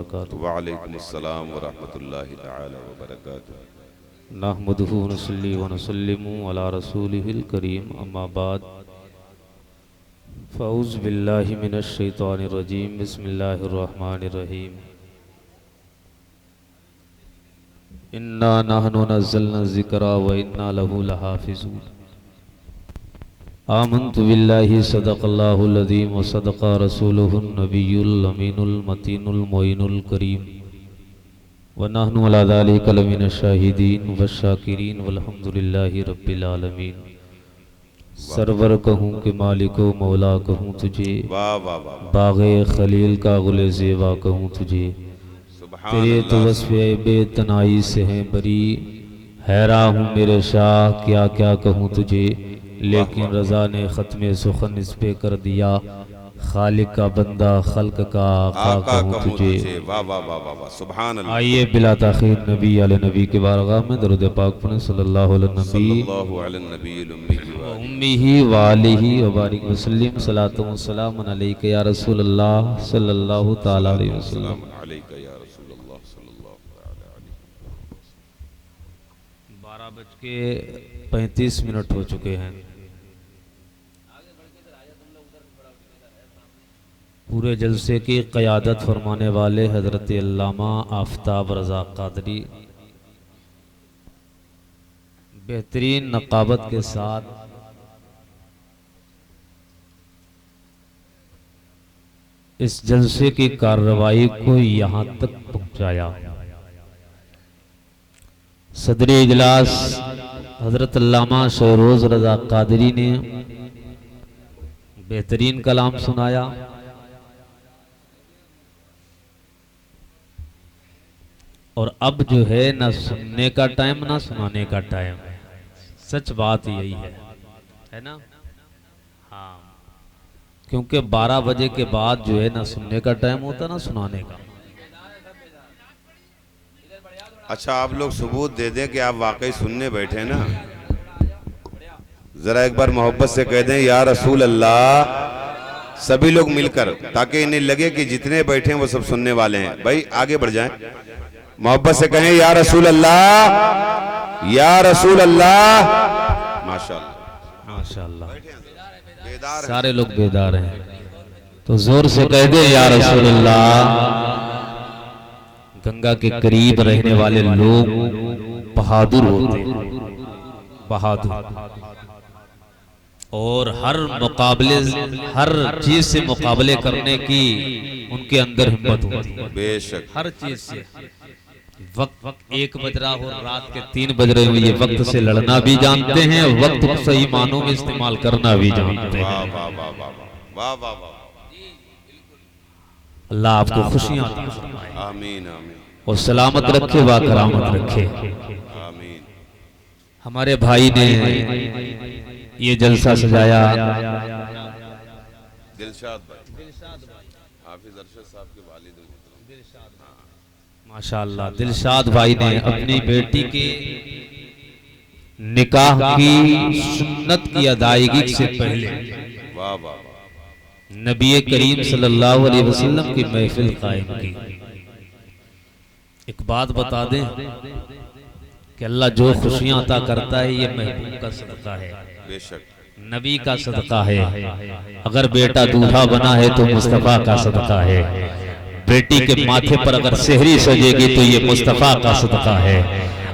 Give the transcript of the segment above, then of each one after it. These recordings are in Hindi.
बरकातुहू। वालेकुम अस्सलाम व रहमतुल्लाहि तआला व बरकातुहू। नहमदुहु व नसल्ली व नसल्लिमु अला रसूलिहिल करीम, अम्मा बाद। फ़ऊज़ु बिल्लाहि मिनश शैतानिर रजीम, बिस्मिल्लाहिर रहमानिर रहीम। इन्ना नहनु नज़्ज़लना ज़िक्रा व इन्ना लहू लहाफ़िज़ून। आमन्तु बिल्लाहि सदक़ल्लाहुल अज़ीम व सदक़ा रसूलुहुन नबियुल अमीनुल मतीनुल मोइनुल करीम व नहनु अला ज़ालिका लमिनश शाहिदीन व शाकिरीन वल्हम्दुलिल्लाहि रब्बिल आलमीन। सरवर कहूँ कि मालिको मौला कहूँ तुझे, वाह वाह वाह, बाग़े खलील का गुले ज़ेबा कहूँ तुझे। तेरे तो वस्फ़े बेतनाई से हैं बरी, हैरा हूँ मेरे शाह क्या क्या कहूँ तुझे। लेकिन रज़ा ने ख़त्मे सुखन इस पे कर दिया, खालिक का बंदा खल्क का आका कहूँ तुझे। वाह वाह वाह वाह वाह, सुभान अल्लाह। आइए बिला ताख़ीर नबी अले नबी के बारगाह में दरूद पाक पढ़ें सल्लल्लाहु अलैहि सल्लल्लाहु अलैहि नबील उम्मीही व आलिही व बारिक वसल्लम। सलातो व सलाम अलैका या रसूल अल्लाह सल्लल्लाहु ताला अलैहि वसल्लम। 12:35 हो चुके हैं। पूरे जलसे की क़यादत फरमाने वाले हज़रत अल्लामा आफ़ताब रज़ा क़ादरी बेहतरीन नक़ाबत के साथ इस जलसे की कार्रवाई को यहाँ तक पहुँचाया। सदर इजलास हज़रत अल्लामा शहरोज़ रज़ा क़ादरी ने बेहतरीन कलाम सुनाया। और अब जो है ना सुनने का टाइम ना सुनाने का टाइम। सच बात यही है ना। हाँ, क्योंकि 12 बजे के बाद जो है ना सुनने का टाइम होता ना सुनाने का। अच्छा, आप लोग सबूत दे दें कि आप वाकई सुनने बैठे ना। जरा एक बार मोहब्बत से कह दें या रसूल अल्लाह, सभी लोग मिलकर, ताकि इन्हें लगे कि जितने बैठे हैं वो सब सुनने वाले हैं। भाई आगे बढ़ जाएं, मोहब्बत से कहें या रसूल अल्लाह, या रसूल अल्लाह। माशाअल्लाह माशाअल्लाह, सारे लोग बेदार हैं तो जोर से कह दे या रसूल अल्लाह। गंगा के करीब रहने वाले लोग बहादुर होते हैं, बहादुर, और हर मुकाबले, हर चीज से मुकाबले करने की उनके अंदर हिम्मत होती है। बेशक, हर चीज से। वक्त 1 बज रहा हो, रात के 3 बज रहे हो, ये वक्त से लड़ना भी जानते हैं, वक्त को सही मानों में इस्तेमाल करना भी जानते हैं। वाह वाह वाह वाह वाह वाह वाह। अल्लाह आपको खुशियां अता फरमाए, आमीन आमीन, और सलामत रखे, व करामत रखे, आमीन। हमारे भाई ने ये जलसा सजाया, दिलशाद भाई, हाफिज अरशद साहब के वालिद माशाअल्लाह। दिलशाद भाई ने अपनी बेटी के निकाह की सुन्नत की अदायगी से पहले वाह वाह वाह, नबी करीम सल्लल्लाहु अलैहि वसल्लम की महफिल कायम की। एक बात बता दें कि अल्लाह जो खुशियां अता करता है ये महबूब का सदका है, बेशक नबी का सदका है। अगर बेटा दूल्हा बना है तो मुस्तफा का सदका है, बेटी के माथे पर अगर सेहरी सजेगी तो ये मुस्तफा का सदका है,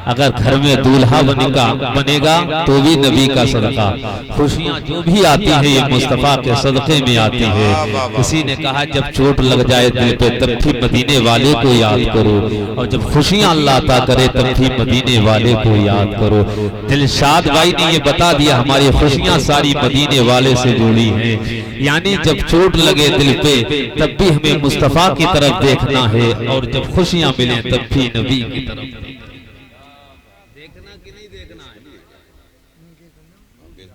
अगर घर में दूल्हा बनेगा तो भी नबी का सदका। खुशियां जो भी आती हैं ये मुस्तफा के सदके में आती है। किसी ने कहा जब चोट लग जाए दिल पे तब भी मदीने वाले को याद करो, और जब खुशियां अल्लाह अता करे तब भी मदीने वाले को याद करो। दिलशाद भाई ने ये बता दिया हमारी खुशियां सारी मदीने वाले से जुड़ी हैं, यानी जब चोट लगे दिल पे तब भी हमें मुस्तफा की तरफ देखना है, और जब खुशियां मिले तब भी नबी की तरफ देखना कि नहीं देखना है।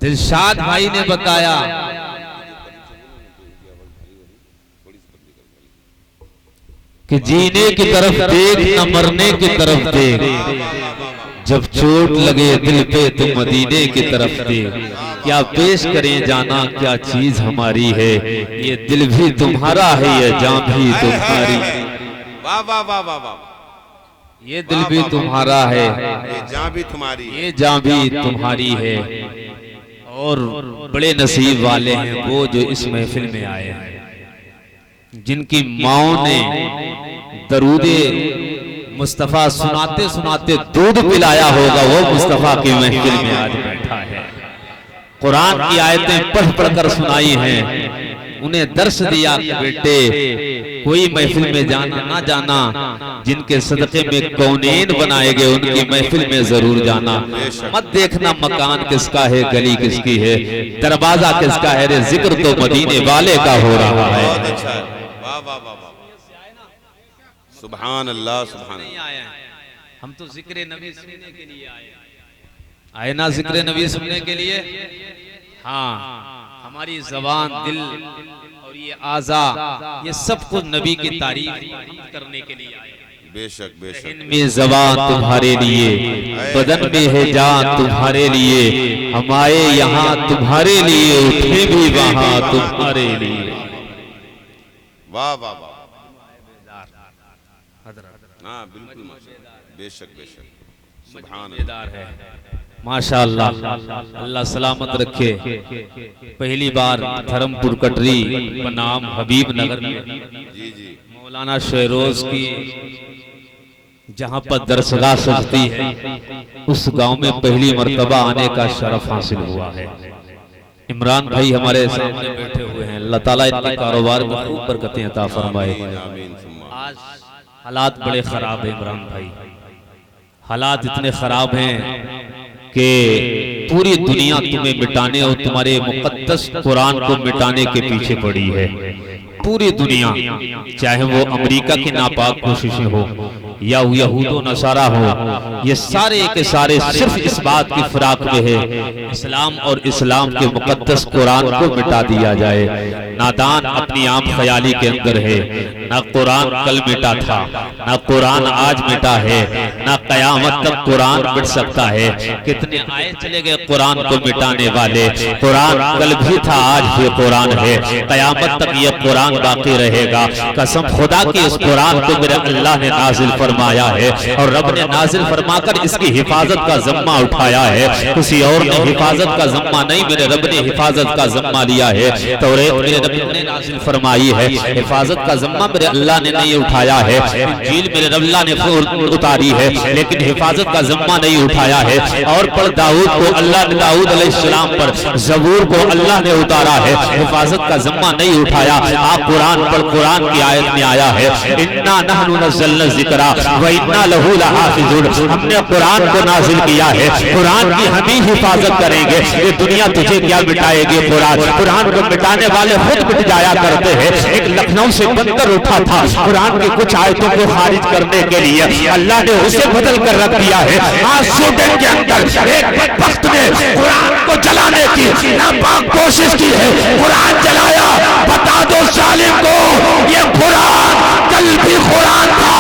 दिलशाद भाई ने बताया कि जीने की तरफ देख न मरने की तरफ देख, जब चोट लगे दिल पे तो मदीने की तरफ देख। क्या पेश करें जाना क्या चीज हमारी है, ये दिल भी तुम्हारा है ये जान भी तुम्हारी। वाह वाह वाह वाह वाह, ये दिल भी तुम्हारा है, ये जान भी तुम्हारी है, ये जान भी तुम्हारी है। और बड़े नसीब वाले हैं वो जो इस महफिल में आए हैं, जिनकी माओ ने दरूदे मुस्तफा सुनाते सुनाते दूध पिलाया होगा, वो मुस्तफा की महफिल में आज बैठा है। कुरान की आयतें पढ़ पढ़ कर सुनाई हैं, उन्हें दर्श दिया कि बेटे कोई महफिल में जाना ना जाना, जिनके सदक़े में कौनेन बनाए गए उनकी महफिल में जरूर जाना। मत देखना मकान किसका है, गली किसकी है, दरवाजा किसका है, रे जिक्र तो मदीने वाले का हो रहा है। बहुत अच्छा है, वाह वाह वाह वाह, सुभान अल्लाह सुभान अल्लाह। हम तो जिक्र नबी सुनने के लिए आए ना, जिक्र नबी सुनने के लिए। हाँ, हमारी जबान, दिल और ये आज़ा, ये सब कुछ नबी की तारीफ करने के लिए आए। बेशक बेशक, इनमें ज़बान तुम्हारे लिए, बदन में है जान तुम्हारे लिए, हम आए यहाँ तुम्हारे लिए, उठे भी वहाँ तुम्हारे लिए। वाह वाह वाह, हाँ बिल्कुल माशाल्लाह, बेशक बेशक, सुभान अल्लाह है। माशाअल्लाह, अल्लाह सलामत रखे। पहली बार धर्मपुर कटरी बनाम हबीब नगर में जी जी, मौलाना शेरोज की जहां पर दरसगाह सजती है, उस गांव में पहली मर्तबा आने का शरफ हासिल हुआ है। इमरान भाई हमारे सामने बैठे हुए हैं, अल्लाह ताला इनके कारोबार में खूब बरकतें अता फरमाए। आमीन सुम्मा। आज हालात बड़े खराब हैं इमरान भाई, हालात इतने खराब हैं कि पूरी दुनिया तुम्हें मिटाने और तुम्हारे मुकद्दस कुरान को मिटाने के पीछे पड़ी है। पूरी दुनिया, चाहे वो अमेरिका की नापाक कोशिशें हो या यहूदो नसारा हो, ये सारे के सारे सिर्फ इस बात की फिराक में है इस्लाम और इस्लाम के मुकद्दस कुरान को मिटा दिया जाए। नादान अपनी आम ख्याली के अंदर है, ना कुरान कल मिटा था, ना कुरान आज मिटा है, ना कयामत तक कुरान मिट सकता है। कितने आए चले गए कुरान को मिटाने वाले। कुरान कल भी था, आज भी कुरान है, कयामत तक ये कुरान बाकी रहेगा। कसम खुदा की इस कुरान को मेरे अल्लाह ने नाजिल फरमाया है और रब ने नाजिल फरमाकर इसकी हिफाजत का ज़म्मा उठाया है। किसी और ने हिफाजत का ज़म्मा नहीं, मेरे रब ने हिफाजत का ज़म्मा लिया है। तौरेत मेरे रब ने नाजिल फरमाई है, हिफाजत का ज़म्मा मेरे अल्लाह ने नहीं उठाया है। इंजील मेरे अल्लाह ने उतारी है, लेकिन हिफाजत का ज़म्मा नहीं उठाया है। और पर दाऊद को अल्लाह ने, दाऊद अलैहिस्सलाम पर ज़बूर को अल्लाह ने उतारा है, हिफाजत का ज़म्मा नहीं उठाया। आप कुरान पर, कुरान की आयत में आया है, इन्ना नहनु नज़्ज़लना ज़िक्रा व इन्ना लहू लहाफ़िज़ून, हमने कुरान को नाजिल किया है, कुरान की हम ही हिफाजत करेंगे। ये दुनिया तुझे क्या मिटाएगी, कुरान को मिटाने वाले खुद मिट जाया करते हैं। एक लखनऊ से बंदर उठा था कुरान की कुछ आयतों को खारिज करने के लिए, अल्लाह ने उसे बदल कर रख दिया है। आज सूडन के अंदर एक बदबख्त ने कुरान को जलाने की नापाक कोशिश की है, कुरान जलाया। बता दो जालिम को, ये कुरान कल भी कुरान था,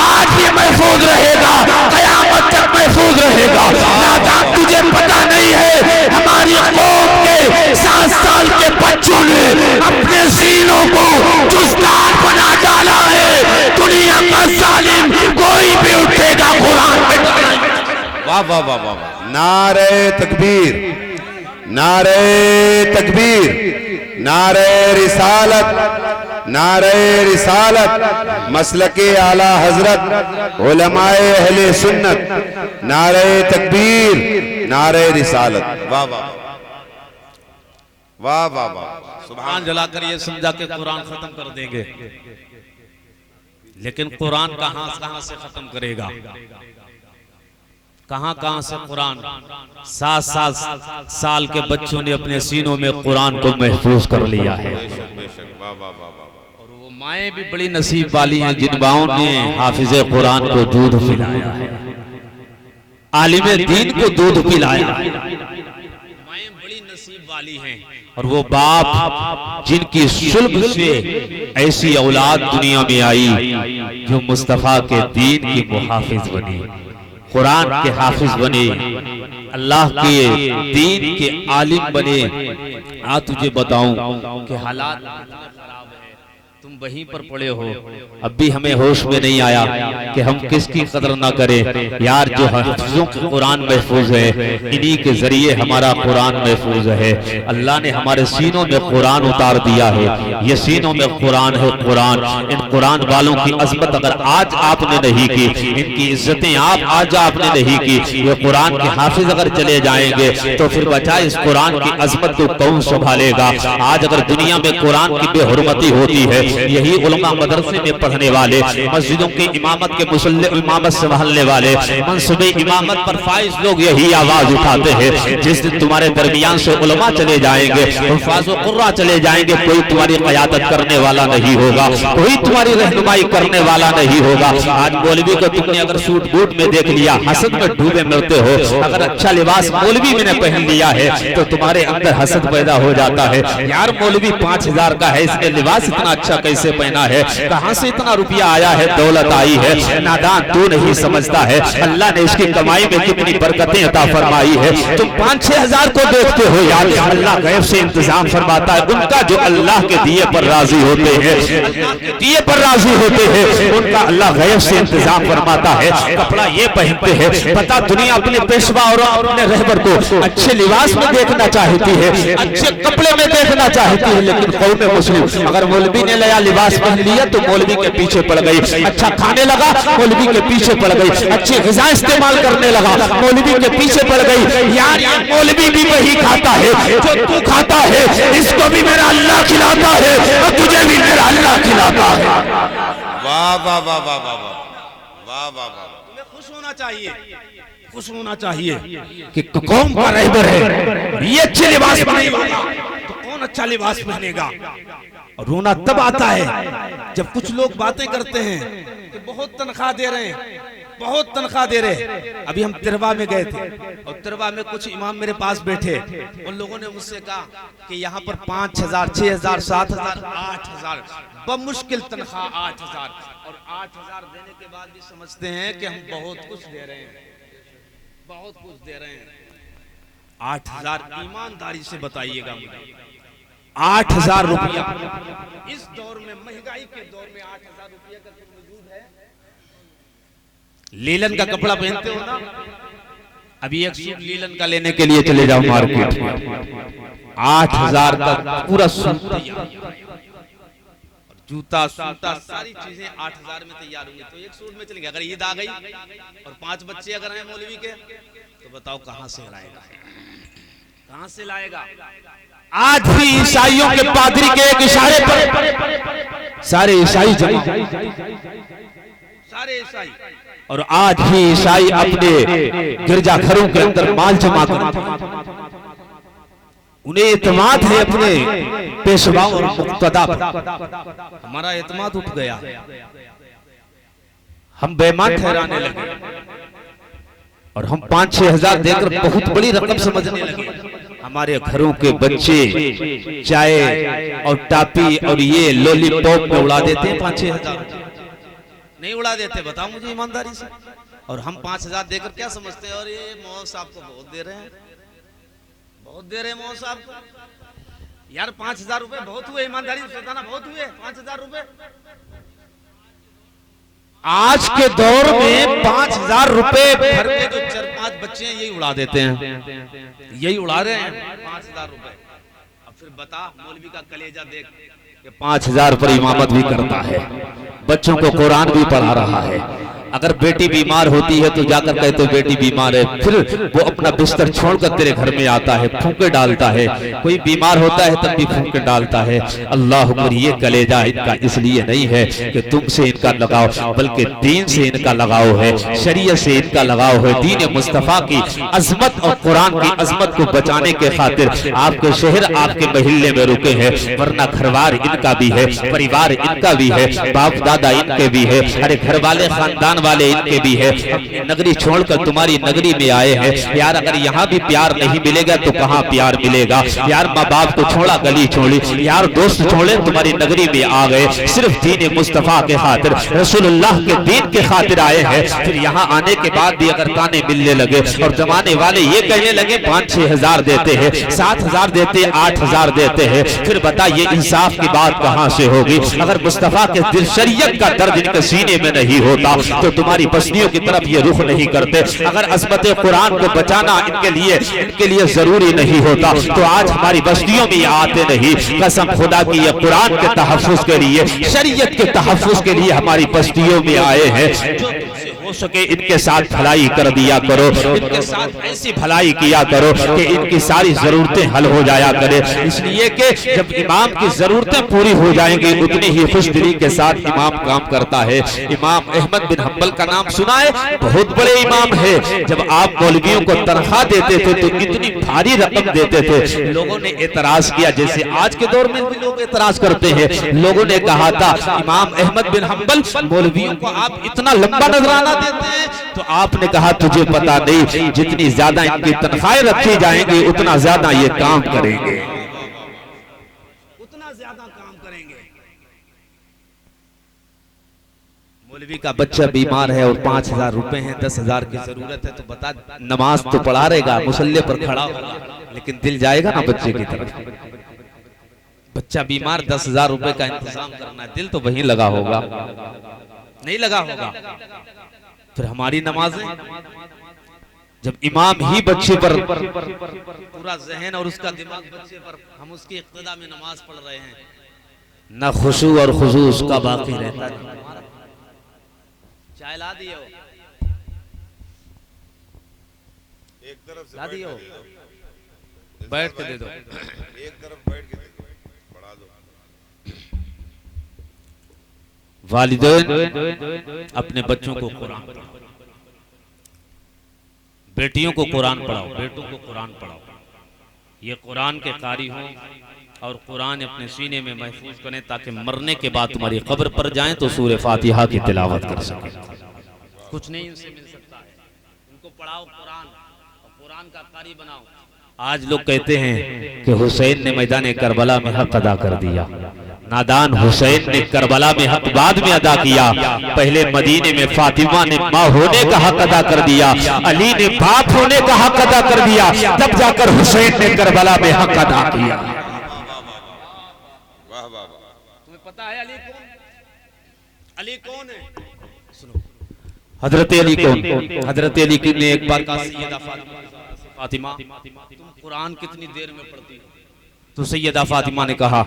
आज भी महफूज रहेगा, कयामत तक महफूज रहेगा। नादान, तुझे पता नहीं है हमारी कौम के 7 साल के बच्चों ने अपने सीनों को चुस्तान बना डाला है। दुनिया का जालिम कोई भी उठेगा कुरान में। वाह वाह वाह वाह, नारे तकबीर, नारे तकबीर, नारे रिसालत, नारे रिसालत, मसलके आला हजरत उलमाए अहले सुन्नत, नारे तकबीर, नारे रिसालत। वाह वाह वाह वाह वाह, कुरान जलाकर ये समझा के कुरान खत्म कर देंगे, लेकिन कुरान कहां से खत्म करेगा, कहां से कुरान। 7 साल के बच्चों ने अपने सीनों में कुरान को महफूज कर लिया है। और वो माएँ भी बड़ी नसीब वाली हैं जिन माओं ने हाफिज़े कुरान को दूध पिलाया है, आलिमे दीन को दूध पिलाया है। माएँ बड़ी नसीब वाली हैं। और वो बाप जिनकी सुल्ब से ऐसी औलाद दुनिया में आई जो मुस्तफा के दीन की मुहाफिज बनी, कुरान के हाफिज बने, अल्लाह के दीन के आलिम बने। तुझे बताऊं कि हालात खराब है, तुम वहीं पर पड़े हो, अब भी हमें होश में नहीं आया कि हम किसकी कदर ना करें। यार जो हाफिजों के कुरान महफूज है, इन्हीं के जरिए हमारा कुरान महफूज है। अल्लाह ने हमारे सीनों में कुरान उतार दिया है, ये सीनों में कुरान है। कुरान, इन कुरान वालों की अजमत अगर आज आपने नहीं की, इनकी इज्जतें आज आपने नहीं की, ये कुरान के हाफिज अगर चले जाएंगे तो फिर बचाए इस कुरान की अजमत को कौन संभालेगा। आज अगर दुनिया में कुरान की बेहुरमती होती है, यही उलमा मदरसे में पढ़ने वाले, मस्जिदों की इमामत के मुसल्ले इमामत संभालने वाले, मनसूबे इमामत पर फाइज लोग यही आवाज उठाते हैं। जिस दिन तुम्हारे दरमियान से उलमा चले जाएंगे, हुफ़ाज़ व कुर्रा चले जाएंगे, कोई तुम्हारी क़यादत करने वाला नहीं होगा, कोई तुम्हारी रहनुमाई करने वाला नहीं होगा। आज मौलवी को तुमने अगर सूट बूट में देख लिया, हसद में डूबे मरते हो। अगर अच्छा लिबास मौलवी मैंने पहन लिया है तो तुम्हारे अंदर हसद पैदा हो जाता है। यार मौलवी 5000 का है, इसने लिबास इतना अच्छा कैसे पहना है, कहां से इतना रुपया आया है, दौलत आई है। नादान तू नहीं समझता है अल्लाह ने इसकी कमाई में कितनी बरकतें अता फरमाई है। तुम 5-6 हजार को देखते हो, यार अल्लाह गैब से इंतजाम फरमाता है। उनका जो अल्लाह के दिए पर राजी होते हैं, अल्लाह के दिए पर राजी होते हैं, उनका अल्लाह गैब से इंतजाम फरमाता है। कपड़ा ये पहनते हैं, पता दुनिया अपने पेशवा और अपने रहबर को अच्छे लिबास में देखना चाहती है, अच्छे कपड़े में देखना चाहती है, लेकिन कौम मुस्लिम अगर मौलवी ने नया लिबास पहन लिया तो मौलवी के पीछे पड़ गई। अच्छा खाने लगा, मौलवी के पीछे पड़ गई। अच्छी ग़िज़ा इस्तेमाल करने लगा, मौलवी के पीछे पड़ गई। यार ये मौलवी भी वही खाता है जो तू खाता है, इसको भी मेरा अल्लाह खिलाता है और तुझे भी मेरा अल्लाह खिलाता है। वाह वाह वाह वाह वाह वाह वाह वाह। तुम्हें खुश होना चाहिए, खुश होना चाहिए कि कौम का रहबर है। ये अच्छे लिबास पहनेगा तो कौन अच्छा लिबास पहनेगा। और रोना तब आता है जब कुछ लोग बातें करते हैं कि बहुत तनख्वाह दे रहे हैं, बहुत तनख्वाह दे रहे हैं। अभी हम तिरवा में गए थे और तिरवा में कुछ इमाम मेरे पास बैठे, उन लोगों ने मुझसे कहा कि यहाँ पर 5000, 6000, 7000, 8000 बमुश्किल तनख्वाह 8000, और 8000 देने के बाद भी समझते हैं कि हम बहुत कुछ दे रहे हैं, बहुत कुछ दे रहे हैं। 8000 ईमानदारी से बताइएगा मुझे, 8000 रुपया इस दौर में, महंगाई के दौर में 8000 रुपया का कुछ वजूद है। लीलन का कपड़ा पहनते हो ना, अभी एक सूट लीलन का लेने के लिए चले जाओ मार्केट में, 8000 का पूरा सूट तैयार, जूता सूता सारी चीजें 8000 में तैयार होंगी तो एक सूट में चलेंगे। अगर ईद आ गई और 5 बच्चे अगर हैं मौलवी के, तो बताओ कहां से लाएगा, कहां से लाएगा। आज भी ईसाइयों के पादरी के एक इशारे पर सारे ईसाई जमा, सारे ईसाई, और आज भी ईसाई अपने गिरजाघरों के अंदर माल जमा करते, उन्हें एतमाद है अपने पेशवाओं और मुक्तदा पर। हमारा एतमाद उठ गया, हम बेईमान ठहराने लगे और हम 5-6 हजार देकर बहुत बड़ी रकम समझने लगे। हमारे घरों के बच्चे चाय और टापी और ये लॉलीपॉप में उड़ा देते हैं 5-6 हजार, नहीं उड़ा देते, बताओ मुझे ईमानदारी से। और हम 5000 देकर क्या समझते हैं, और ये मौलवी साहब को बहुत दे रहे हैं, बहुत दे रहे हैं मौलवी साहब को। यार 5000 रुपए बहुत हुए, ईमानदारी से बताना, बहुत हुए 5000 रुपए। आज के दौर में 5000 रुपए घर के जो 4-5 बच्चे हैं यही उड़ा देते हैं, यही उड़ा रहे हैं 5000 रुपए। अब फिर बता, मौलवी का कलेजा देख, 5000 पर इमामत भी करता है, बच्चों को कुरान भी पढ़ा रहा है। अगर बेटी बीमार होती है तो जाकर कहते बेटी बीमार है, फिर वो अपना बिस्तर छोड़कर तेरे घर में आता है, फूंके डालता है। कोई बीमार होता है तब भी फूंके डालता है। अल्लाह पर ये कलेजा इनका इसलिए नहीं है कि तुमसे इनका लगाव, बल्कि दीन से इनका लगाव है, शरीयत से इनका लगाव है। दीन मुस्तफ़ा की अजमत और कुरान की अजमत को बचाने के खातिर आपके शहर, आपके महल्ले में रुके हैं, वरना घरवार इनका भी है, परिवार इनका भी है, बाप दादा इनके भी है। अरे घर वाले खानदान वाले इनके भी है। अपनी नगरी छोड़कर तुम्हारी नगरी में आए हैं यार, अगर यहाँ भी प्यार नहीं मिलेगा तो कहाँ प्यार मिलेगा यार। माँ बाप को छोड़ा, गली छोड़ी यार, दोस्त छोड़े, तुम्हारी नगरी में आ गए, सिर्फ दीन मुस्तफा के खातिर, रसूलुल्लाह के दीन के खातिर आए हैं। फिर यहाँ आने के बाद भी अगर ताने मिलने लगे और जमाने वाले ये कहने लगे 5-6 हजार देते हैं, 7 हजार देते हैं, 8 हजार देते हैं, फिर बता ये इंसाफ की बात कहाँ से होगी। अगर मुस्तफा के दिल शरीयत का दर्द इनके सीने में नहीं होता तो तुम्हारी बस्तियों की तरफ ये रुख नहीं करते। अगर अज़मत कुरान को बचाना इनके लिए जरूरी नहीं होता तो आज हमारी बस्तियों में आते नहीं। कसम खुदा की ये कुरान के तहफ़्फ़ुज़ के लिए, शरीयत के तहफ़्फ़ुज़ के लिए हमारी बस्तियों में आए हैं। जो तुमसे हो सके इनके साथ भलाई कर दिया करो, इनके साथ ऐसी भलाई किया करो कि इनकी सारी जरूरतें हल हो जाया करे। इसलिए कि जब इमाम की जरूरतें पूरी हो जाएंगी उतनी ही खुश दिली के साथ इमाम काम करता है। इमाम अहमद बिन हम्बल का नाम सुना है, बहुत बड़े इमाम है। जब आप मौलवियों को तनख्वाह देते थे तो इतनी भारी रकम देते थे, लोगों ने एतराज किया, जैसे आज के दौर में भी लोग एतराज करते हैं। लोगों ने कहा था इमाम अहमद बिन हम्बल मौलवियों को आप इतना लंबा नजराना देते हैं, तो आपने कहा तुझे पता नहीं, जितनी ज्यादा इनकी तनख्वाहें रखी जाएंगी उतना ज्यादा ये काम करेंगे, उतना ज्यादा काम करेंगे। मौलवी का बच्चा बीमार है और 5,000 रुपए हैं, 10,000 की जरूरत है, तो बता नमाज तो पढ़ा रहेगा, मुसल्ले पर खड़ा होगा, लेकिन दिल जाएगा ना बच्चे की तरफ। बच्चा बीमार, 10,000 रुपए का इंतजाम करना है, दिल तो वहीं लगा होगा, नहीं लगा होगा। फिर हमारी नमाजें, जब इमाम ही बच्चे पर पूरा जहन और उसका दिमाग बच्चे पर, हम उसकी इक्तिदा में नमाज पढ़ रहे हैं, न खुशू और खुजू उसका बाकी रहता है। चाय ला दियो, एक तरफ से ला दियो, बैठ के दे दो, एक तरफ बैठ के दे दो, पढ़ा दो। वालिदैन अपने बच्चों को कुरान पढ़ाओ, बेटियों को कुरान पढ़ाओ, बेटों को कुरान पढ़ाओ। ये कुरान के कारी हो और कुरान अपने सीने में महफूज करें ताकि मरने के बाद तुम्हारी कब्र पर जाएं तो सूरह फातिहा की तिलावत कर सकें। कुछ नहीं उनसे मिल सकता है, उनको पढ़ाओ कुरान और कुरान का कारी बनाओ। आज लोग कहते हैं कि हुसैन ने मैदान करबला में हक अदा कर दिया। नादान, हुसैन ने करबला में हक बाद में अदा किया। पहले मदीने में फातिमा ने माँ होने का हक अदा कर दिया, अली ने बाप होने का हक अदा कर दिया, तब जाकर हुसैन ने करबला में हक अदा किया। तुम्हें पता है अली कौन? अली कौन है? सुनो, हजरत अली कौन? हजरत अली की ने एक बार कहा सैयदा फातिमा, तुम कुरान कितनी देर में पढ़ती हो? तो सैयदा फातिमा ने कहा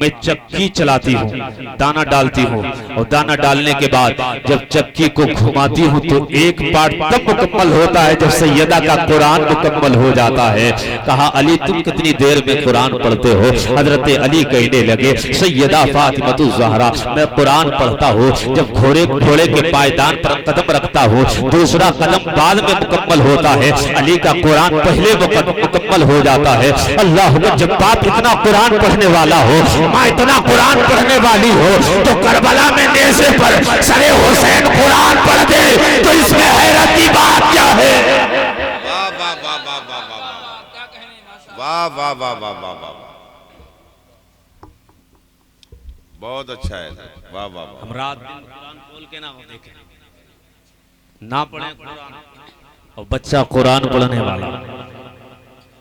मैं चक्की चलाती हूँ, दाना डालती हूँ, और दाना डालने के बाद जब चक्की को घुमाती हूँ तो एक पार्ट तब मुकम्मल होता है जब सैयदा का कुरान मुकम्मल हो जाता है। कहा अली तुम कितनी देर में कुरान पढ़ते हो? हजरत अली कहने लगे सैयदा फातिमा ज़हरा, मैं कुरान पढ़ता हूँ जब घोड़े के पायदान पर कदम रखता हूँ, दूसरा कदम बाद में मुकम्मल होता है, अली का कुरान पहले मुकम्मल हो जाता है। अल्लाह, जब बाप इतना कुरान पढ़ने वाला हो, माँ इतना कुरान पढ़ने वाली हो, तो करबला में नेज़े पर सरे हुसैन कुरान पढ़ दे तो इसमें हैरत की बात क्या है? वाह वाह वाह वाह वाह वाह वाह वाह वाह वाह वाह वाह, बहुत अच्छा है, वाह वाह वाह। हम रात दिन कुरान खोल के ना देखें, ना पढ़े कुरान और बच्चा कुरान पढ़ने वाला।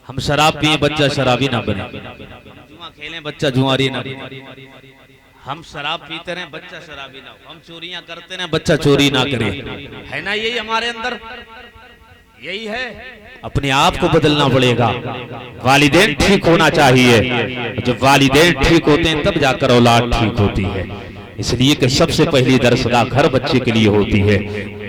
हम शराब पिए, बच्चा शराबी ना बने। जुआ खेलें, बच्चा जुआरी ना बने। हम शराब पीते रहे, बच्चा शराबी ना हो। हम चोरियां करते रहे, बच्चा चोरी ना करे। है ना यही हमारे अंदर? यही है। अपने आप को बदलना पड़ेगा। वालिदैन ठीक होना चाहिए, जब वालिदैन ठीक होते हैं तब जाकर औलाद ठीक होती है। इसलिए कि सबसे पहली दरसगाह घर बच्चे के लिए होती है।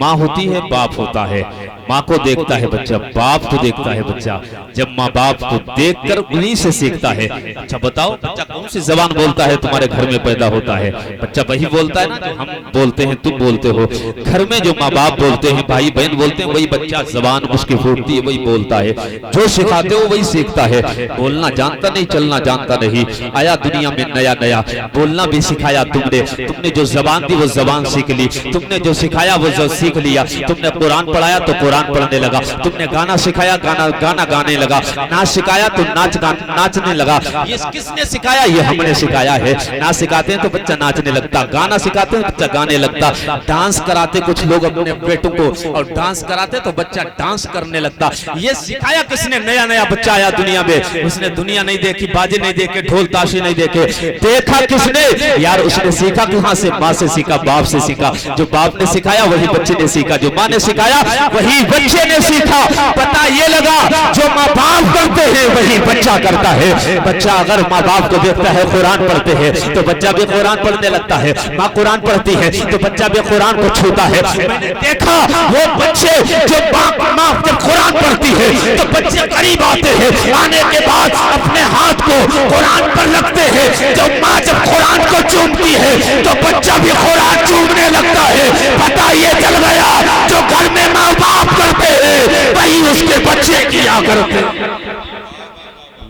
माँ होती है, बाप होता है। माँ को देखता है बच्चा, बाप को देखता है बच्चा। जब माँ बाप को देखकर उन्हीं से सीखता है। अच्छा बताओ, बच्चा कौन सी जबान बोलता है तुम्हारे घर में पैदा होता है? बच्चा वही बोलता है ना जो हम बोलते हैं, तुम बोलते हो। घर में जो माँ बाप बोलते हैं, भाई बहन बोलते हैं, वही बच्चा जबान उसकी फूटती है, वही बोलता है। जो सिखाते हो वही सीखता है। बोलना जानता नहीं, चलना जानता नहीं। आया दुनिया में नया नया, बोलना भी सिखाया तुमने। तुमने जो जबान दी वो जबान सीख ली, तुमने जो सिखाया वो जो सीख लिया। तुमने कुरान पढ़ाया तो कुरान पढ़ने लगा, तुमने गाना सिखाया गाना गाने लगा, नाच सिखाया तो नाचने लगा। ये किसने सिखाया? ये हमने सिखाया है। नाच सिखाते हैं तो बच्चा नाचने लगता, गाना सिखाते हैं बच्चा गाने लगता, डांस कराते कुछ लोग अपने बेटों को, और डांस कराते तो बच्चा डांस करने लगता। ये सिखाया किसने? नया नया बच्चा आया दुनिया में, उसने दुनिया नहीं देखी, बाजे नहीं देखे, ढोल ताशे नहीं देखे, देखा किसने? यार उसने सीखा कहां से? माँ से सीखा, बाप से सीखा। जो बाप ने सिखाया वही बच्चे ने सीखा, जो माँ ने सिखाया वही बच्चे ने सीखा। पता ये लगा जो माँ बाप करते हैं वही बच्चा करता है। बच्चा अगर माँ बाप को देखता है कुरान पढ़ते हैं तो बच्चा भी कुरान पढ़ने लगता है। माँ कुरान पढ़ती है तो बच्चा भी कुरान को छूता है। मैंने देखा वो बच्चे जो माँ जब कुरान पढ़ती है तो बच्चे करीब आते हैं, आने के बाद अपने हाथ को कुरान पर रखते हैं। जब माँ जब कुरान को चूमती है तो बच्चा भी कुरान चूमने लगता है। पता ये चल गया जो घर में माँ बाप करते हैं वही उसके बच्चे किया करते।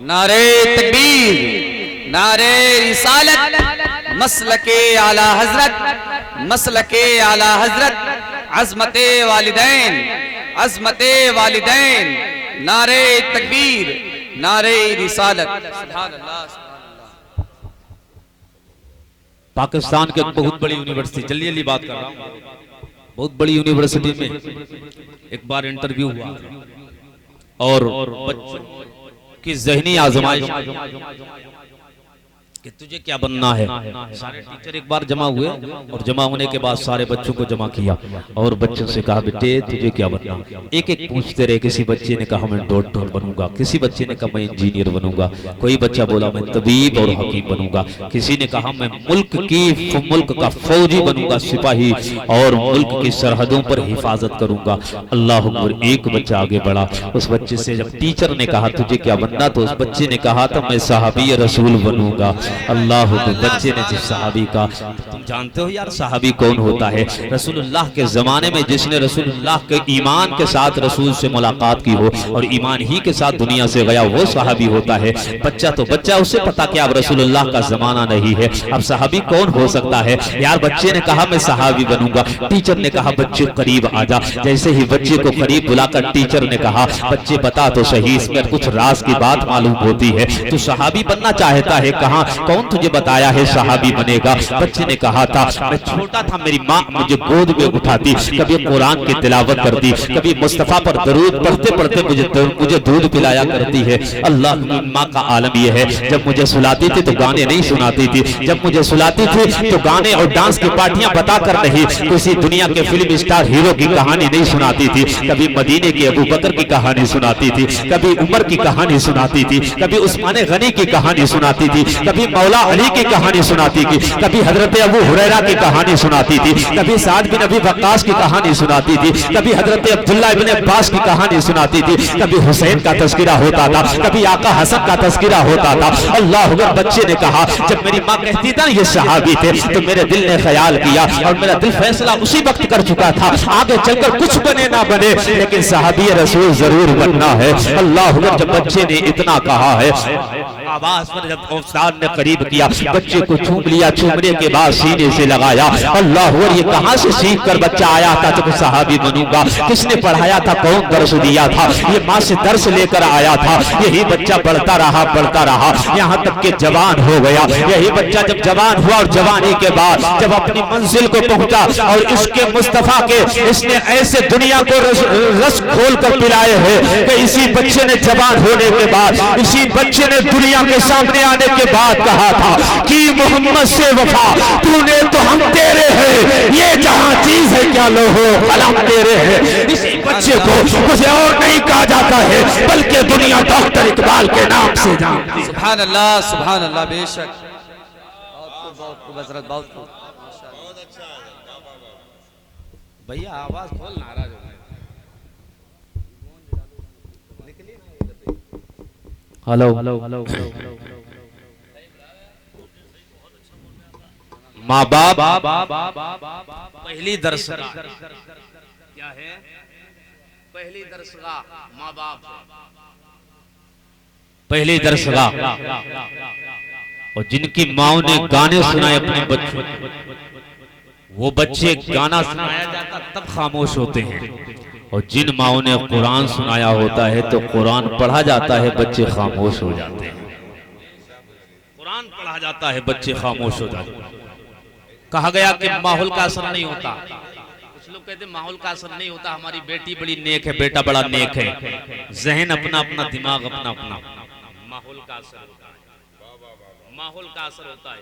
नारे तकबीर, नारे रिसालत, मसलके आला हजरत, मसलके आला हजरत, अज़मते वालिदैन, अज़मते वालिदैन, नारे तकबीर, नारे रिसालत। सुभान अल्लाह। पाकिस्तान के बहुत बड़ी यूनिवर्सिटी, जल्दी जल्दी बात कर रहा हूँ, बहुत बड़ी यूनिवर्सिटी में एक बार इंटरव्यू हुआ और बच्चों की ज़हनी आजमाइश कि तुझे क्या बनना है। सारे टीचर एक बार जमा हुए और जमा होने के बाद सारे बच्चों को जमा किया और बच्चों से कहा बेटे तुझे क्या बनना। एक एक पूछते रहे। किसी बच्चे ने कहा मैं डॉक्टर बनूंगा, किसी बच्चे ने कहा मैं इंजीनियर बनूंगा, कोई बच्चा बोला मैं तबीब और हकीम बनूंगा, किसी ने कहा मैं मुल्क का फौजी बनूंगा, सिपाही, और मुल्क की सरहदों पर हिफाजत करूंगा। अल्लाह अकबर। एक बच्चा आगे बढ़ा, उस बच्चे से जब टीचर ने कहा तुझे क्या बनना तो उस बच्चे ने कहा था मैं सहाबी रसूल बनूंगा। अल्लाह। बच्चे ने जिस सहाबी का, तुम जानते हो यार सहाबी कौन होता है? रसूलुल्लाह के जमाने में जिसने रसूलुल्लाह के ईमान के साथ रसूल से मुलाकात की हो और ईमान ही के साथ दुनिया से गया, वो सहाबी होता है। बच्चा तो बच्चा, उसे पता क्या अब रसूलुल्लाह का जमाना नहीं है, अब सहाबी कौन हो सकता है? यार बच्चे ने कहा मैं सहाबी बनूंगा। टीचर ने कहा बच्चे करीब आ जा। जैसे ही बच्चे को करीब बुलाकर टीचर ने कहा बच्चे बता तो सही, इसमें कुछ राज की बात मालूम होती है। तू सहाबी बनना चाहता है, कहाँ कौन तुझे बताया है सहाबी बनेगा? बच्चे ने कहा था मैं छोटा था मेरी माँ मुझे गोद में उठाती, कभी कुरान की तिलावत करती, कभी मुस्तफा पर दरूद पढ़ते पढ़ते मुझे दूध पिलाया करती है। अल्लाह। माँ का आलम यह है जब मुझे सुलाती थी तो गाने नहीं सुनाती थी, जब मुझे सुलाती थी तो गाने और डांस की पार्टियां बताकर नहीं, किसी दुनिया के फिल्म स्टार हीरो की कहानी नहीं सुनाती थी। कभी मदीने के अबू बकर की कहानी सुनाती थी, कभी उमर की कहानी सुनाती थी, कभी उस्मान गनी की कहानी सुनाती थी, कभी मौला अली की कहानी सुनाती थी, कभी हजरत अबू हुरैरा की कहानी सुनाती थी, कभी साद बिन अबी वक्कास की कहानी सुनाती थी, कभी हजरत अब्दुल्ला इब्न अब्बास की कहानी सुनाती थी, कभी हुसैन का तस्करा होता था, कभी आका हसन का तस्करा होता था। अल्लाह अकबर। बच्चे ने कहा जब मेरी माँ कहती था ये सहाबी थे तो मेरे दिल ने ख्याल किया और मेरा दिल फैसला उसी वक्त कर चुका था, आगे चलकर कुछ बने ना बने लेकिन सहाबी रसूल जरूर बनना है। अल्लाह अकबर। जब बच्चे ने इतना कहा है, आवाज पर जब उस्ताद ने करीब किया, बच्चे को चूम लिया, चूमने के बाद सीने से लगाया। अल्लाह अकबर। ये कहां से सीख कर बच्चा आया था जब सहाबी बनूंगा? किसने पढ़ाया था? कौन दर्श दिया था? ये माँ से दर्श लेकर आया था। यही बच्चा बढ़ता रहा यहाँ तक के जवान हो गया। यही बच्चा जब जवान हुआ और जवानी के बाद जब अपनी मंजिल को पहुंचा और इसके मुस्तफा के इसने ऐसे दुनिया को रस खोल कर पिलाए हैं कि इसी बच्चे ने जवान होने के बाद, इसी बच्चे ने दुनिया के सामने आने के बाद कहा था कि मोहम्मद से वफा तूने तो हम तेरे हैं, ये जहां चीज है क्या लो हो कलम तेरे हैं। इसी बच्चे को मुझे और नहीं कहा जाता है बल्कि दुनिया डॉक्टर इकबाल के नाम से जानती है। सुभान अल्लाह, सुभान अल्लाह। बेशक बहुत खूब हजरत, बहुत खूब। भैया आवाज खोल, नाराज हो गए। हेलो माँ बाप पहली दरसगाह क्या है? पहली दरसगाह माँ बाप, पहली दरसगाह। और जिनकी माओ ने गाने सुनाए अपने बच्चों, वो बच्चे गाना सुनाया जाता तब खामोश होते हैं। और जिन माओ ने कुरान सुनाया होता है तो कुरान पढ़ा जाता है, बच्चे खामोश हो जाते हैं। कुरान पढ़ा जाता है, बच्चे खामोश हो जाते हैं। कहा गया कि माहौल का असर नहीं होता। कुछ लोग कहते हैं माहौल का असर नहीं होता, हमारी बेटी बड़ी नेक है, बेटा बड़ा नेक है। जहन अपना अपना, दिमाग अपना अपना। माहौल का असर होता है, माहौल का असर होता है।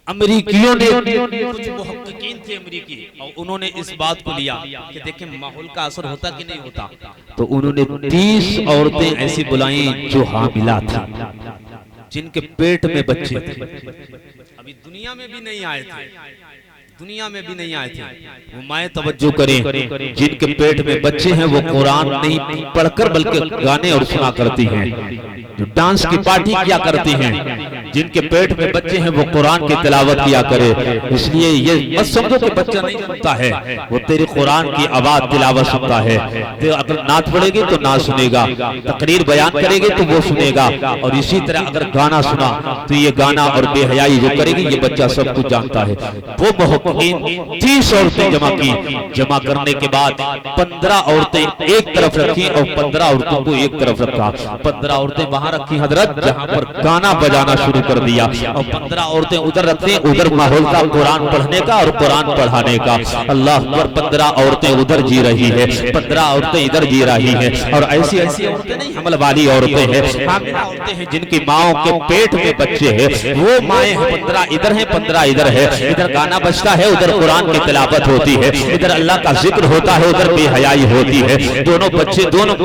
अमरीकियों ने, कुछ मुहक्किकीन थे अमरीकी, और उन्होंने इस बात को लिया कि देखें माहौल का असर होता कि नहीं होता। तो उन्होंने 30 औरतें ऐसी बुलाई जो हामिला थी, जिनके पेट में बच्चे थे, अभी दुनिया में भी नहीं आए थे, दुनिया में भी नहीं आए थे। वो माए तवज्जो करें, जिनके पेट में बच्चे हैं वो कुरान नहीं पढ़कर बल्कि गाने और सुना करती हैं, जो डांस की पार्टी किया करती हैं। जिनके पेट में बच्चे हैं वो कुरान की तिलावत किया करे। इसलिए ये मत समझो कि बच्चा नहीं सुनता है, वो तेरी कुरान की आवाज तिलावत सुनता है। तो अगर नात पढ़ेगी तो नात सुनेगा, तकरीर बयान करेगी तो वो सुनेगा। और इसी तरह अगर गाना सुना तो ये गाना और बेहयाई जो करेगी ये बच्चा सब कुछ जानता है। वो 30 औरतें जमा की, जमा करने के बाद 15 औरतें एक तरफ रखी और 15 औरतों को एक तरफ रखा। 15 औरतें वहां रखी हजरत जहां पर गाना बजाना शुरू कर दिया, और 15 औरतें उधर रखते, उधर माहौल का कुरान पढ़ने का और कुरान पढ़ाने का। अल्लाह अकबर। 15 औरतें उधर जी रही है, 15 औरतें इधर जी रही हैं। और ऐसी ऐसी औरतें नहीं, हमल वाली औरतें हैं, हामिला औरतें हैं, जिनकी माओ के पेट में बच्चे हैं। वो माएँ 15 इधर हैं, 15 इधर है। इधर गाना बजता है, उधर कुरान की तिलावत होती है, इधर अल्लाह का जिक्र होता है, उधर बेहयाई होती है। दोनों बच्चे, दोनों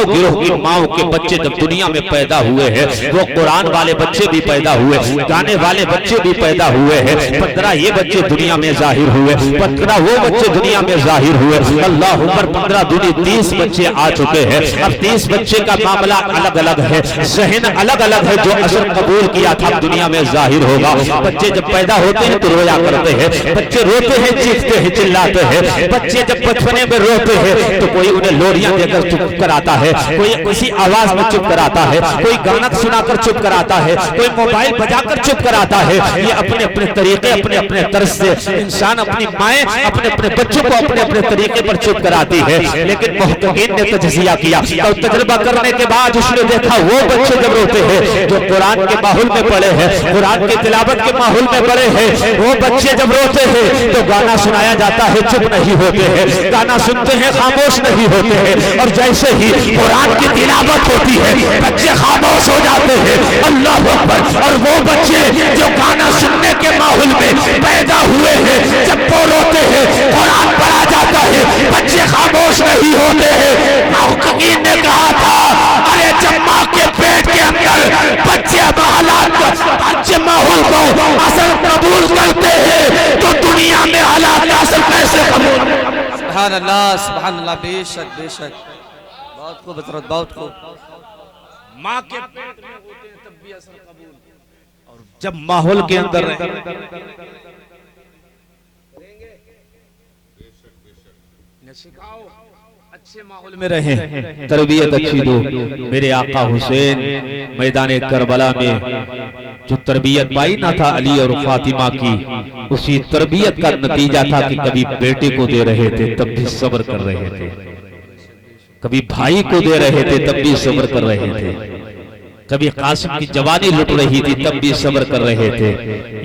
गिरोह की माओ के बच्चे जब दुनिया में पैदा हुए हैं, वो कुरान वाले बच्चे भी पैदा हुए, गाने वाले बच्चे भी पैदा हुए हैं। 15 ये बच्चे दुनिया में जाहिर हुए, 15 वो बच्चे दुनिया में जाहिर हुए। अल्लाह अकबर। 15 दूनी 30 बच्चे आ चुके हैं। अब 30 बच्चे का मामला अलग अलग है, जहन अलग अलग है। जो असर कबूल किया था दुनिया में जाहिर होगा। बच्चे जब पैदा होते हैं तो रोया करते हैं, बच्चे रोते हैं, चीखते हैं, चिल्लाते हैं। बच्चे जब बचपने में रोते हैं तो कोई उन्हें लोरियां देकर चुप कराता है, कोई किसी आवाज में चुप कराता है, कोई गाना सुनाकर चुप कराता है, कोई मोबाइल बजाकर चुप कराता है। ये अपने अपने तरीके, अपने अपने तर्ज से इंसान, अपनी माएँ अपने अपने बच्चों को अपने अपने तरीके पर चुप कराती है। लेकिन मुहक्किकीन ने तजज़िया किया और तजुर्बा करने के बाद उसने देखा वो बच्चे जब रोते हैं जो कुरान के माहौल में पड़े हैं, कुरान की तिलावत के माहौल में पड़े हैं, वो बच्चे जब रोते हैं तो गाना सुनाया जाता है, चुप नहीं होते हैं, गाना सुनते हैं, खामोश नहीं होते हैं। और जैसे ही कुरान की तिलावत होती है बच्चे खामोश हो जाते हैं। अल्लाह अकबर। और वो बच्चे जो गाना सुनने के माहौल में पैदा हुए हैं, जब वो रोते हैं, कुरान पढ़ा जाता है, बच्चे खामोश नहीं होते हैं। मुहक्किकीन ने कहा था, अरे जब माँ के पेट के अंदर बच्चे माहौल को असर कबूल करते हैं तो दुनिया में हालात का असर कैसे कबूल? सुभान अल्लाह, सुभान अल्लाह। बेशक बेशक, बहुत खूब हजरत, बहुत खूब। माँ के पेट में होते हैं तब भी असर कबूल, और जब माहौल के अंदर सिखाओ, अच्छे माहौल में रहे, तरबियत अच्छी दो। मेरे आका हुसैन मैदान करबला में जो तरबियत पाई ना था अली और फातिमा की, उसी तरबियत का नतीजा था कि कभी बेटे को दे रहे थे तब भी सब्र कर रहे थे, कभी भाई को दे रहे थे तब भी सब्र कर रहे थे, कभी कासिम की जवानी लुट रही थी तब भी सब्र कर रहे थे।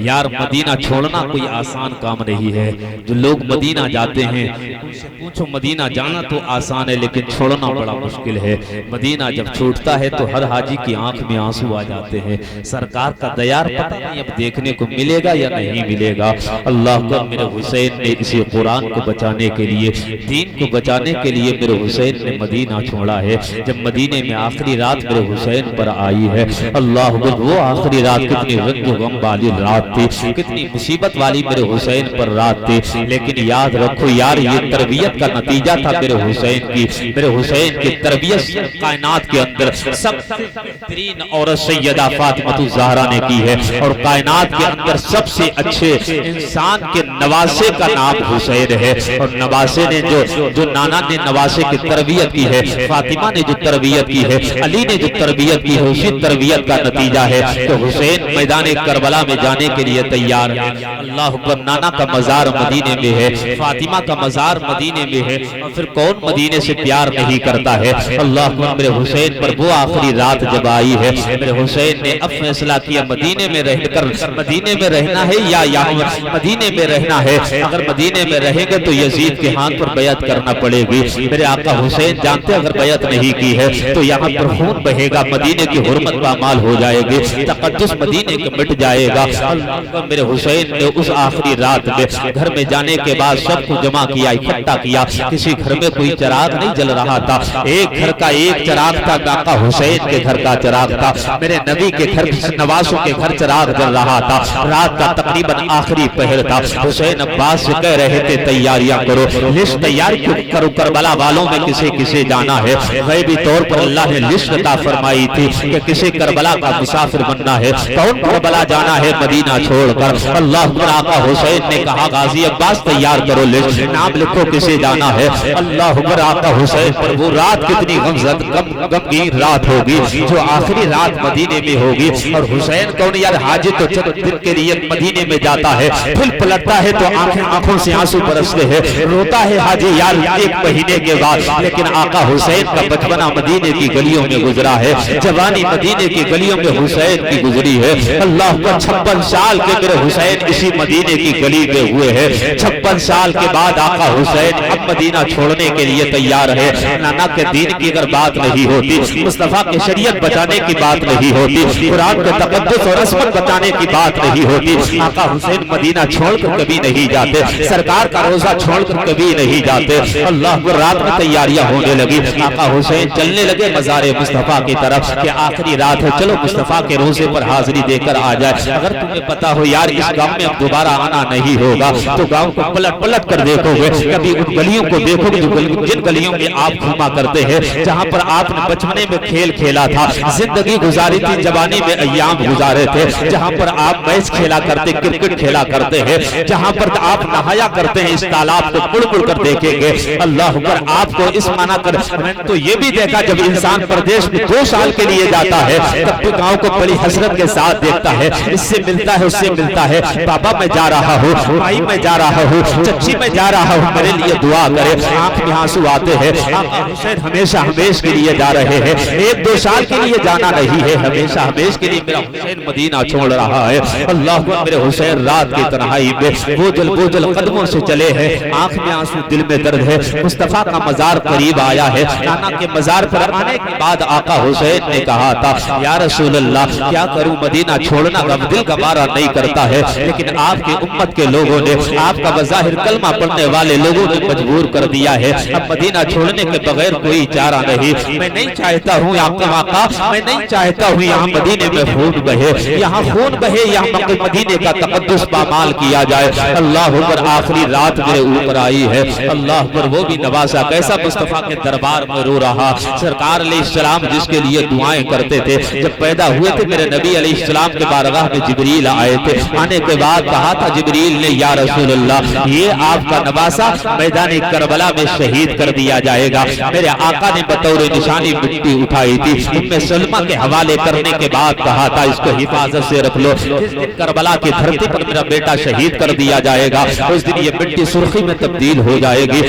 यार मदीना छोड़ना कोई आसान काम नहीं है। जो लोग मदीना जाते हैं उनसे पूछो, मदीना जाना तो आसान है लेकिन छोड़ना बड़ा मुश्किल है। मदीना जब छूटता है तो हर हाजी की आंख में आंसू आ जाते हैं। सरकार का दयार पता नहीं अब देखने को मिलेगा या नहीं मिलेगा। अल्लाह का मेरे हुसैन ने इसे कुरान को बचाने के लिए, दीन को बचाने के लिए मेरे हुसैन ने मदीना छोड़ा है। जब मदीने में आखिरी रात मेरे हुसैन पर आई आई है। अल्लाह वो आखिरी रात कितनी रंज गम वाली रात थी, कितनी मुसीबत वाली मेरे हुसैन पर रात थी। लेकिन याद रखो यार, ये तरबियत का नतीजा था मेरे हुसैन की। मेरे हुसैन की तरबियत कायनात के अंदर सबसे बेहतरीन औरत सैयदा फातिमा ज़हरा ने की है। और कायनात के अंदर सबसे अच्छे इंसान के नवासे का नाम हुसैन है। और नवासे ने जो नाना ने नवासे की तरबियत की है, फातिमा ने जो तरबियत की है, अली ने जो तरबियत की है, उसी तरबियत का नतीजा है तो हुसैन मैदान करबला में जाने के लिए तैयार है। अल्लाह अकबर। नाना का मजार मदीने में है, फातिमा का मजार मदीने में है, और फिर कौन मदीने से प्यार नहीं करता है। अल्लाह अकबर। मेरे हुसैन पर वो आखिरी रात जब आई है, मेरे हुसैन ने अब फैसला किया मदीने में रहकर मदीने में रहना है या यहाँ मदीने में रहना है। अगर मदीने में रहेंगे तो यजीद के हाथ पर बैत करना पड़ेगी। मेरे आका हुसैन जानते अगर बैत नहीं की है तो यहाँ पर खून बहेगा, मदीने की हुर्मत पामाल हो जाएगी, तकद्दुस मदीने के मिट जाएगा। मेरे हुसैन ने उस आखिरी रात में घर में जाने के बाद सबको जमा किया, इकट्ठा किया। किसी घर में कोई चिराग नहीं जल रहा था, एक घर का एक चिराग था, आका हुसैन के घर का चिराग था। मेरे नबी के घर नवासों के घर चिराग जल रहा था। रात का तकरीबन आखिरी पहर था। हुसैन अब्बास से कह रहे थे तैयारियां करो, लिस्ट तैयार करो, करबला वालों में किसे किसे जाना है। गैबी तौर पर अल्लाह ने लिस्ट अता फरमाई थी कि किसे करबला का मुसाफिर बनना है, कौन करबला जाना है मदीना छोड़कर। अल्लाह अकबर। आका हुसैन ने कहा गाजी अब्बास तैयार करो, लिस्ट नाम लिखो किसे जाना है। अल्लाह अकबर। आका हुसैन पर वो रात कितनी गमगीन रात होगी जो आखिरी रात मदीने में होगी। और हुसैन कौन यार, हाजी तो चंद दिन के लिए मदीने में जाता है, फिर पलटता है तो आंखों से आंसू बरसते हैं, रोता है हाजी यार एक महीने के बाद। लेकिन आका हुसैन का बचपना मदीने की गलियों में गुजरा है, जवानी मदीने की गलियों में हुसैन की गुजरी है। अल्लाह पर 56 साल के मेरे हुसैन इसी मदीने की गली में हुए हैं। 56 साल के बाद आका हुसैन अब मदीना छोड़ने के लिए तैयार है। नाना के दीन की अगर बात नहीं होती, मुस्तफा के शरीयत बचाने की बात नहीं होती, कुरान के तकद्दुस और असमत बचाने की बात नहीं होती, आका हुसैन मदीना छोड़कर कभी नहीं जाते, सरकार का रोजा छोड़कर कभी नहीं जाते। अल्लाह पर रात में तैयारियां होने लगी, आका हुसैन चलने लगे मज़ारे मुस्तफा की तरफ कि आखिरी रात है, चलो मुस्तफा के रोजे पर हाजिरी देकर आ जाए। अगर तुम्हें पता हो यार इस गांव में अब दोबारा आना नहीं होगा तो गांव को पलट पलट कर देखोगे, कभी उन गलियों को देखोगे जिन गलियों में आप घूमा करते हैं, जहां पर आपने बचपने में खेल खेला था, जिंदगी गुजारी थी, जवानी में अय्याम गुजारे थे, जहां पर आप मैच खेला करते, क्रिकेट खेला करते हैं, जहां पर आप नहाया करते हैं, इस तालाब को मुड़ मुड़ कर देखेंगे। अल्लाह अकबर। आपको इस माना कर मैंने तो ये भी देखा जब इंसान प्रदेश में 2 साल के लिए जाता है तब तो गांव को बड़ी हसरत के साथ देखता है, इससे मिलता है उससे मिलता है, पापा मैं जा रहा हूँ, भाई मैं जा रहा हूँ, चच्ची मैं जा रहा हूँ, मेरे लिए दुआ करे, आंख में आंसू आते हैं। हुसैन हमेशा हमेश के लिए जा रहे हैं, 1-2 साल के लिए जाना नहीं है, हमेशा हमेश के लिए मेरा हुसैन मदीना छोड़ रहा है। अल्लाह को मेरे हुसैन रात की तन्हाई में बोझल कदमों से चले हैं, आंख में आंसू दिल में दर्द है। मुस्तफा का मजार करीब आया है, नाना के मजार पर आने के बाद आका हुसैन ने कहा था या रसूल अल्लाह क्या करूं, मदीना छोड़ना अब दिल गवारा नहीं करता है, लेकिन आपके उम्मत के लोगों ने, आपका बज़ाहिर कलमा पढ़ने वाले लोगों ने मजबूर कर दिया है, अब मदीना छोड़ने के बगैर कोई चारा नहीं। मैं नहीं चाहता हूँ आपका आका, मैं नहीं चाहता हूँ यहाँ मदीने में खून बहे, यहाँ खून बहे, यहाँ मदीने का तकद्दुस पामाल किया जाए। अल्लाह पर आखिरी रात मेरे ऊपर आई है। अल्लाह पर वो भी नवासा कैसा मुस्तफा के दरबार में रो रहा। सरकार अलैहिस्सलाम जिसके लिए दुआएं करते थे, जब पैदा हुए थे मेरे नबी अलैहिस्सलाम के बारगाह में जिब्रील आए थे, आने के बाद कहा था जिब्रील ने या रसूल अल्लाह ये आपका नवासा मैदान करबला में शहीद कर दिया जाएगा। मेरे आका ने बतौर निशानी मिट्टी उठाई थी, उम्मे सलमा के हवाले करने के बाद कहा था इसको हिफाजत से रख लो, जिस दिन करबला की धरती पर मेरा बेटा शहीद कर दिया जाएगा उस दिन ये मिट्टी सुर्खी में तब्दील हो जाएगी।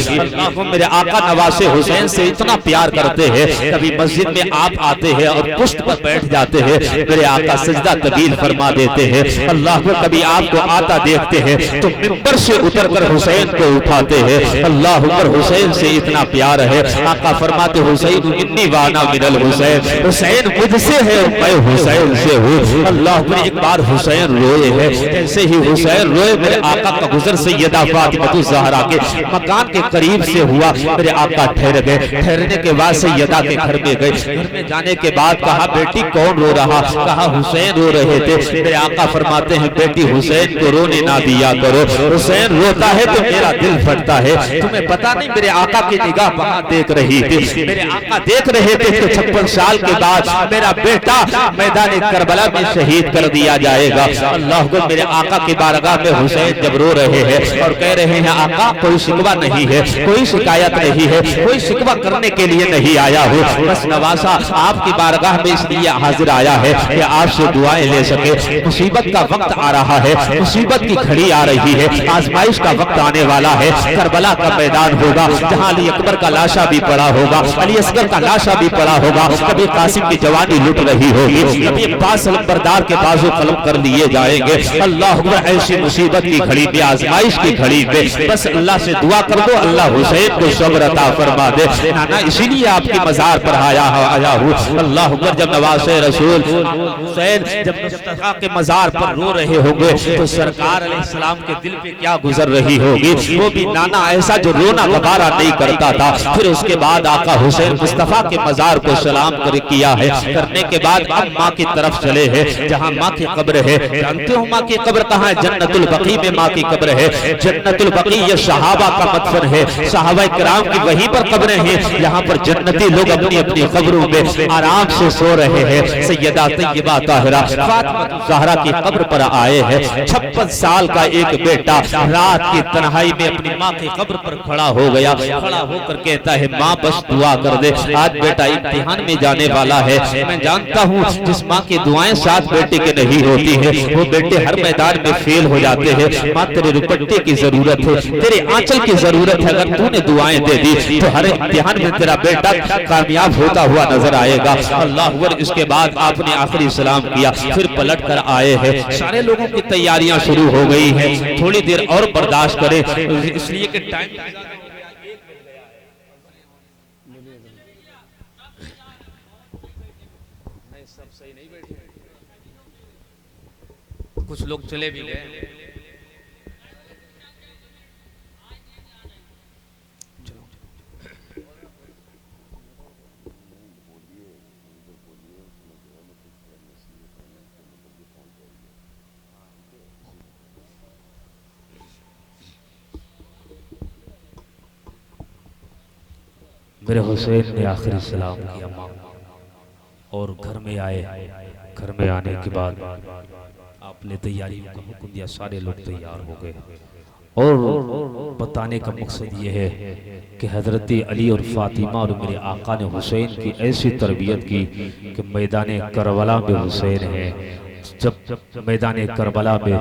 मेरे आका नवासे हुसैन से इतना प्यार करते हैं, कभी मस्जिद में आप आते हैं और पुश्त पर बैठ जाते हैं, मेरे आका सजदा तबील फरमा देते हैं। अल्लाह को कभी आपको आता देखते हैं तो मिंबर से उतरकर हुसैन को उठाते हैं। अल्लाह पर हुसैन से इतना प्यार है, आका फरमाते हुसैन इन्नी वाना मिनल हुसैन, हुसैन मुझसे है मैं हुसैन से हूँ। अल्लाह पर एक बार हुसैन रोए हैं, जैसे ही हुसैन रोए मेरे आका का गुजर सैयदा फातिमा ज़हरा के मकान के करीब से हुआ, मेरे आका ठहर गए, ठहरने के बाद सैयदा के घर में गए, घर में जाने के बाद कहा बेटी कौन रो रहा, कहा हुसैन रो रहे थे। मेरे आका फरमाते हैं बेटी हुसैन को रोने ना दिया करो, हुसैन रोता है तो मेरा दिल फटता है। तुम्हें पता नहीं मेरे आका की निगाह वहां देख रही थी, मेरे आका देख रहे थे कि 56 साल के बाद मेरा बेटा मैदान करबला में शहीद कर दिया जाएगा। अल्लाह को मेरे आका की बारगाह में हुसैन जब रो रहे हैं और कह रहे हैं आका कोई शिकवा नहीं है, कोई शिकायत नहीं है, कोई शिकवा करने के लिए नहीं आया हूँ, बस नवासा आपकी बारगाह में इसलिए हाजिर आया है कि आपसे दुआएं ले सके। मुसीबत का वक्त आ रहा है, मुसीबत की घड़ी आ रही है, आजमाइश का वक्त आने वाला है। करबला का मैदान होगा जहां अली अकबर का लाशा भी पड़ा होगा, अली असगर का लाशा भी पड़ा होगा, कभी कासिम की जवानी लुट रही होगी, कभी अब्बास अलमबरदार के बाजू कलम कर लिए जाएंगे। अल्लाह अकबर, ऐसी मुसीबत की घड़ी पे, आजमाइश की घड़ी पे बस अल्लाह से दुआ कर दो अल्लाह हुसैन को सब्र अता फरमा दे। नाना इसीलिए आपकी मजार पर आया हूँ। अल्लाह अकबर, जब नवासे रसूल हुसैन जब मुस्तफा के मजार पर रो रहे होंगे तो सरकार अलैहिस्सलाम के दिल पे क्या गुजर रही होगी। वो भी नाना ऐसा जो रोना गवारा नहीं करता था। फिर उसके बाद आका हुसैन मुस्तफा के मजार को सलाम किया है, करने के बाद अब माँ की तरफ चले हैं जहाँ माँ की कब्र है। जानते हो माँ की कब्र कहाँ है? जन्नतुल बकी में माँ की कब्र है। जन्नतुल बकी ये सहाबा का मदफन है, सहाबा किराम की वहीं पर कब्रें हैं। यहाँ पर जन्नती लोग अपनी अपनी कब्रों में आराम से सो रहे हैं। सैयदा तैयबा ताहिरा फातिमा ज़हरा की कब्र पर आए हैं। 56 साल का एक बेटा रात की तन्हाई में अपनी माँ की कब्र पर खड़ा हो गया, खड़ा होकर कहता है माँ बस दुआ कर दे, आज बेटा इम्तिहान में जाने वाला है। मैं जानता हूँ जिस माँ की दुआएं साथ बेटे के नहीं होती है वो बेटे हर मैदान में फेल हो जाते हैं। माँ तेरे दुपट्टे की जरूरत है, तेरे आंचल की जरूरत है, अगर तूने दुआएं दे दी तो हर इम्तिहान में तेरा बेटा कामयाब होता हुआ नजर आएगा। अल्लाह अकबर। इसके बाद आपने आखिरी सलाम किया, फिर पलट कर आए हैं। सारे लोगों की तैयारियां शुरू हो गई हैं, थोड़ी देर और बर्दाश्त करें इसलिए कि टाइम सब सही नहीं बैठे, कुछ लोग चले भी गए। मेरे हुसैन ने आखिरी सलाम किया माँ और घर में आए। घर में आने के बाद आपने तैयारी का हुक्म दिया, सारे लोग तैयार हो गए। और बताने का मकसद ये है कि हजरत अली और फातिमा और मेरे आका ने हुसैन की ऐसी तरबियत की कि मैदान करबला में हुसैन है। जब मैदान करबला में